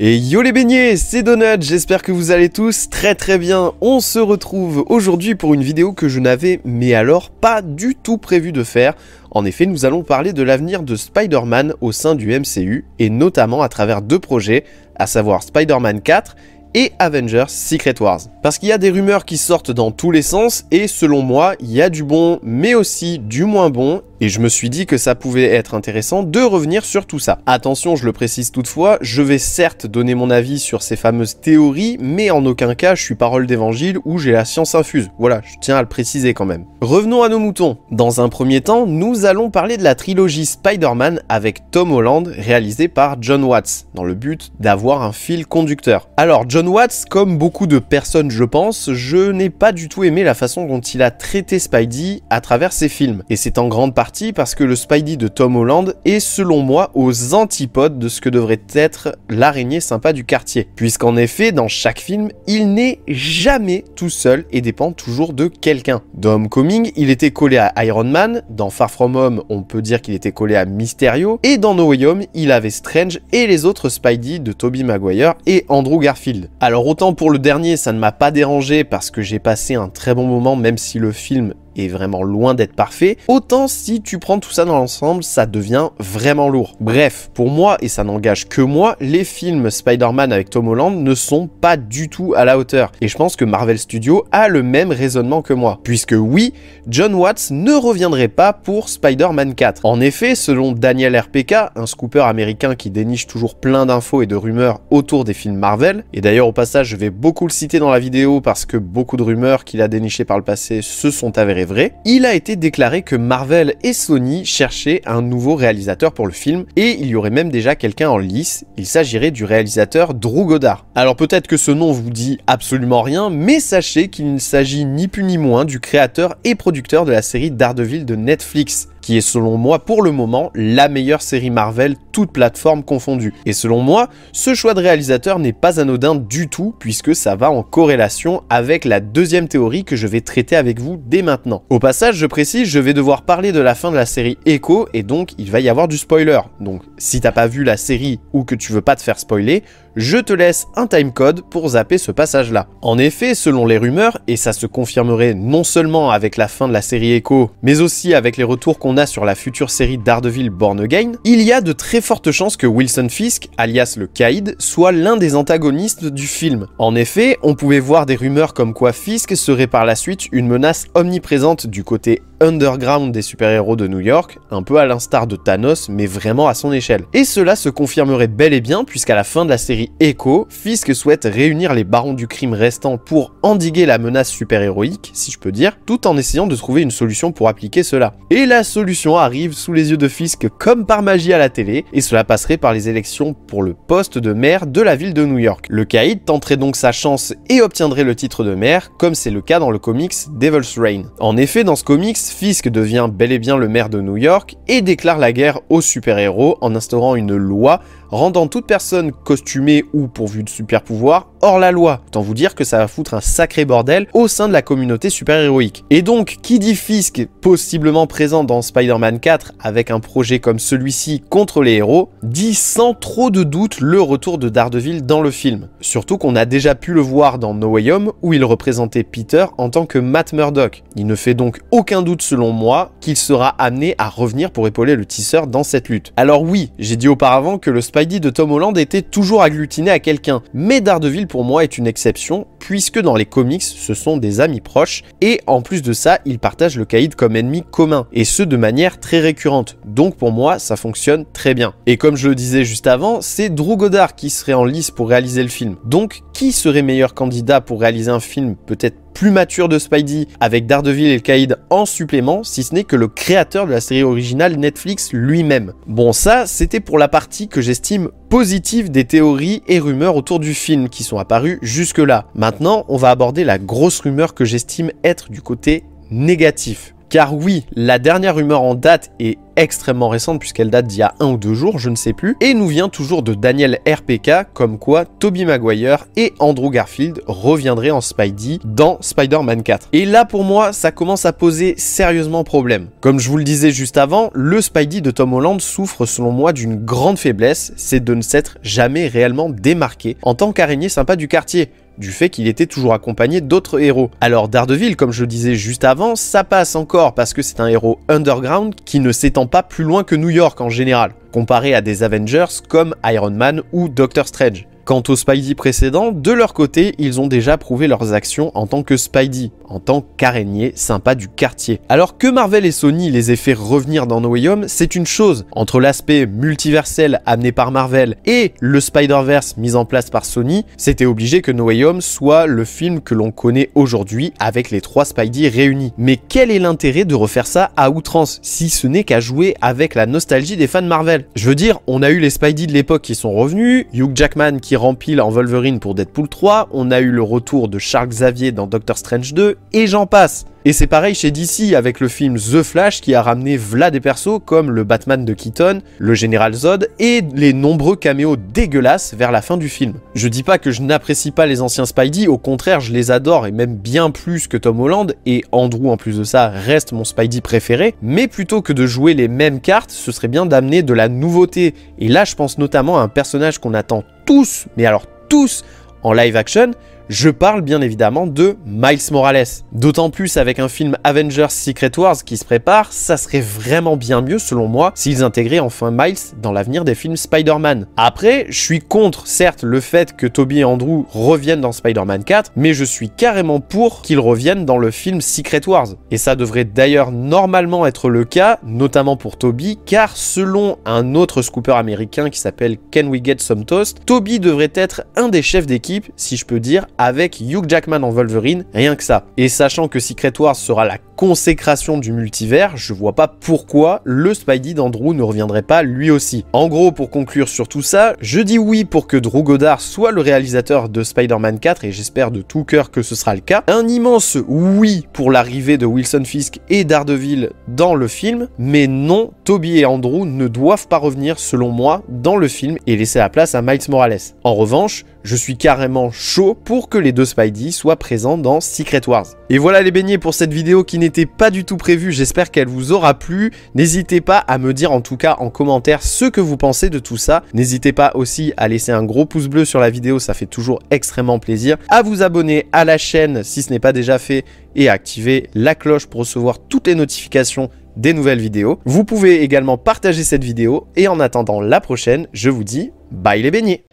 Et yo les beignets, c'est Donut, j'espère que vous allez tous très bien. On se retrouve aujourd'hui pour une vidéo que je n'avais mais alors pas du tout prévu de faire. En effet, nous allons parler de l'avenir de Spider-Man au sein du MCU et notamment à travers deux projets, à savoir Spider-Man 4 et Avengers Secret Wars. Parce qu'il y a des rumeurs qui sortent dans tous les sens et selon moi, il y a du bon mais aussi du moins bon et je me suis dit que ça pouvait être intéressant de revenir sur tout ça. Attention, je le précise toutefois, je vais certes donner mon avis sur ces fameuses théories, mais en aucun cas je suis parole d'évangile ou j'ai la science infuse. Voilà, je tiens à le préciser quand même. Revenons à nos moutons. Dans un premier temps, nous allons parler de la trilogie Spider-Man avec Tom Holland réalisée par Jon Watts, dans le but d'avoir un fil conducteur. Alors Jon Watts, comme beaucoup de personnes je pense, je n'ai pas du tout aimé la façon dont il a traité Spidey à travers ses films. Et c'est en grande partie parce que le Spidey de Tom Holland est selon moi aux antipodes de ce que devrait être l'araignée sympa du quartier. Puisqu'en effet, dans chaque film, il n'est jamais tout seul et dépend toujours de quelqu'un. Dans Homecoming, il était collé à Iron Man, dans Far From Home, on peut dire qu'il était collé à Mysterio, et dans No Way Home, il avait Strange et les autres Spidey de Tobey Maguire et Andrew Garfield. Alors autant pour le dernier, ça ne m'a pas dérangé parce que j'ai passé un très bon moment même si le film est vraiment loin d'être parfait, autant si tu prends tout ça dans l'ensemble, ça devient vraiment lourd. Bref, pour moi, et ça n'engage que moi, les films Spider-Man avec Tom Holland ne sont pas du tout à la hauteur. Et je pense que Marvel Studios a le même raisonnement que moi. Puisque oui, Jon Watts ne reviendrait pas pour Spider-Man 4. En effet, selon Daniel RPK, un scooper américain qui déniche toujours plein d'infos et de rumeurs autour des films Marvel, et d'ailleurs au passage je vais beaucoup le citer dans la vidéo parce que beaucoup de rumeurs qu'il a dénichées par le passé se sont avérées vrai, il a été déclaré que Marvel et Sony cherchaient un nouveau réalisateur pour le film et il y aurait même déjà quelqu'un en lice, il s'agirait du réalisateur Drew Goddard. Alors peut-être que ce nom vous dit absolument rien, mais sachez qu'il ne s'agit ni plus ni moins du créateur et producteur de la série Daredevil de Netflix, qui est selon moi pour le moment la meilleure série Marvel, toutes plateformes confondues. Et selon moi, ce choix de réalisateur n'est pas anodin du tout, puisque ça va en corrélation avec la deuxième théorie que je vais traiter avec vous dès maintenant. Au passage, je précise, je vais devoir parler de la fin de la série Echo, et donc il va y avoir du spoiler. Donc si t'as pas vu la série ou que tu veux pas te faire spoiler, je te laisse un timecode pour zapper ce passage-là. En effet, selon les rumeurs, et ça se confirmerait non seulement avec la fin de la série Echo, mais aussi avec les retours qu'on a sur la future série Daredevil Born Again, il y a de très fortes chances que Wilson Fisk, alias le Caïd, soit l'un des antagonistes du film. En effet, on pouvait voir des rumeurs comme quoi Fisk serait par la suite une menace omniprésente du côté underground des super-héros de New York, un peu à l'instar de Thanos, mais vraiment à son échelle. Et cela se confirmerait bel et bien, puisqu'à la fin de la série Echo, Fisk souhaite réunir les barons du crime restants pour endiguer la menace super-héroïque, si je peux dire, tout en essayant de trouver une solution pour appliquer cela. Et la solution arrive sous les yeux de Fisk comme par magie à la télé, et cela passerait par les élections pour le poste de maire de la ville de New York. Le Caïd tenterait donc sa chance et obtiendrait le titre de maire, comme c'est le cas dans le comics Devil's Reign. En effet, dans ce comics, Fisk devient bel et bien le maire de New York et déclare la guerre aux super-héros en instaurant une loi rendant toute personne costumée ou pourvue de super pouvoirs hors la loi. Autant vous dire que ça va foutre un sacré bordel au sein de la communauté super-héroïque. Et donc, qui dit Fisk possiblement présent dans Spider-Man 4 avec un projet comme celui-ci contre les héros, dit sans trop de doute le retour de Daredevil dans le film. Surtout qu'on a déjà pu le voir dans No Way Home où il représentait Peter en tant que Matt Murdock. Il ne fait donc aucun doute selon moi qu'il sera amené à revenir pour épauler le tisseur dans cette lutte. Alors oui, j'ai dit auparavant que le Spidey de Tom Holland était toujours agglutiné à quelqu'un, mais Daredevil pour moi est une exception puisque dans les comics ce sont des amis proches et en plus de ça ils partagent le Caïd comme ennemi commun et ce de manière très récurrente, donc pour moi ça fonctionne très bien. Et comme je le disais juste avant, c'est Drew Goddard qui serait en lice pour réaliser le film, donc qui serait meilleur candidat pour réaliser un film peut-être plus mature de Spidey avec Daredevil et le Caïd en supplément, si ce n'est que le créateur de la série originale Netflix lui-même. Bon, ça c'était pour la partie que j'estime positive des théories et rumeurs autour du film qui sont apparues jusque-là. Maintenant, on va aborder la grosse rumeur que j'estime être du côté négatif. Car oui, la dernière rumeur en date est extrêmement récente puisqu'elle date d'il y a 1 ou 2 jours, je ne sais plus, et nous vient toujours de Daniel RPK comme quoi Tobey Maguire et Andrew Garfield reviendraient en Spidey dans Spider-Man 4. Et là pour moi, ça commence à poser sérieusement problème. Comme je vous le disais juste avant, le Spidey de Tom Holland souffre selon moi d'une grande faiblesse, c'est de ne s'être jamais réellement démarqué en tant qu'araignée sympa du quartier, du fait qu'il était toujours accompagné d'autres héros. Alors Daredevil, comme je le disais juste avant, ça passe encore parce que c'est un héros underground qui ne s'étend pas plus loin que New York en général, comparé à des Avengers comme Iron Man ou Doctor Strange. Quant aux Spidey précédents, de leur côté, ils ont déjà prouvé leurs actions en tant que Spidey, en tant qu'araignée sympa du quartier. Alors que Marvel et Sony les aient fait revenir dans No Way Home, c'est une chose. Entre l'aspect multiversel amené par Marvel et le Spider-Verse mis en place par Sony, c'était obligé que No Way Home soit le film que l'on connaît aujourd'hui avec les 3 Spidey réunis. Mais quel est l'intérêt de refaire ça à outrance, si ce n'est qu'à jouer avec la nostalgie des fans Marvel? Je veux dire, on a eu les Spidey de l'époque qui sont revenus, Hugh Jackman qui rempile en Wolverine pour Deadpool 3, on a eu le retour de Charles Xavier dans Doctor Strange 2, et j'en passe. Et c'est pareil chez DC avec le film The Flash qui a ramené v'là des persos comme le Batman de Keaton, le Général Zod et les nombreux caméos dégueulasses vers la fin du film. Je dis pas que je n'apprécie pas les anciens Spidey, au contraire je les adore et même bien plus que Tom Holland, et Andrew en plus de ça reste mon Spidey préféré, mais plutôt que de jouer les mêmes cartes, ce serait bien d'amener de la nouveauté. Et là je pense notamment à un personnage qu'on attend tous, mais alors tous, en live action. Je parle bien évidemment de Miles Morales. D'autant plus avec un film Avengers Secret Wars qui se prépare, ça serait vraiment bien mieux selon moi s'ils intégraient enfin Miles dans l'avenir des films Spider-Man. Après, je suis contre certes le fait que Tobey et Andrew reviennent dans Spider-Man 4, mais je suis carrément pour qu'ils reviennent dans le film Secret Wars. Et ça devrait d'ailleurs normalement être le cas, notamment pour Tobey, car selon un autre scooper américain qui s'appelle Can We Get Some Toast, Tobey devrait être un des chefs d'équipe, si je peux dire, avec Hugh Jackman en Wolverine, rien que ça. Et sachant que Secret Wars sera la consécration du multivers, je vois pas pourquoi le Spidey d'Andrew ne reviendrait pas lui aussi. En gros, pour conclure sur tout ça, je dis oui pour que Drew Goddard soit le réalisateur de Spider-Man 4 et j'espère de tout cœur que ce sera le cas. Un immense oui pour l'arrivée de Wilson Fisk et Daredevil dans le film, mais non, Tobey et Andrew ne doivent pas revenir selon moi dans le film et laisser la place à Miles Morales. En revanche, je suis carrément chaud pour que les 2 Spidey soient présents dans Secret Wars. Et voilà les beignets pour cette vidéo qui n'était pas du tout prévue, j'espère qu'elle vous aura plu. N'hésitez pas à me dire en tout cas en commentaire ce que vous pensez de tout ça. N'hésitez pas aussi à laisser un gros pouce bleu sur la vidéo, ça fait toujours extrêmement plaisir. À vous abonner à la chaîne si ce n'est pas déjà fait et à activer la cloche pour recevoir toutes les notifications des nouvelles vidéos. Vous pouvez également partager cette vidéo et en attendant la prochaine, je vous dis bye les beignets.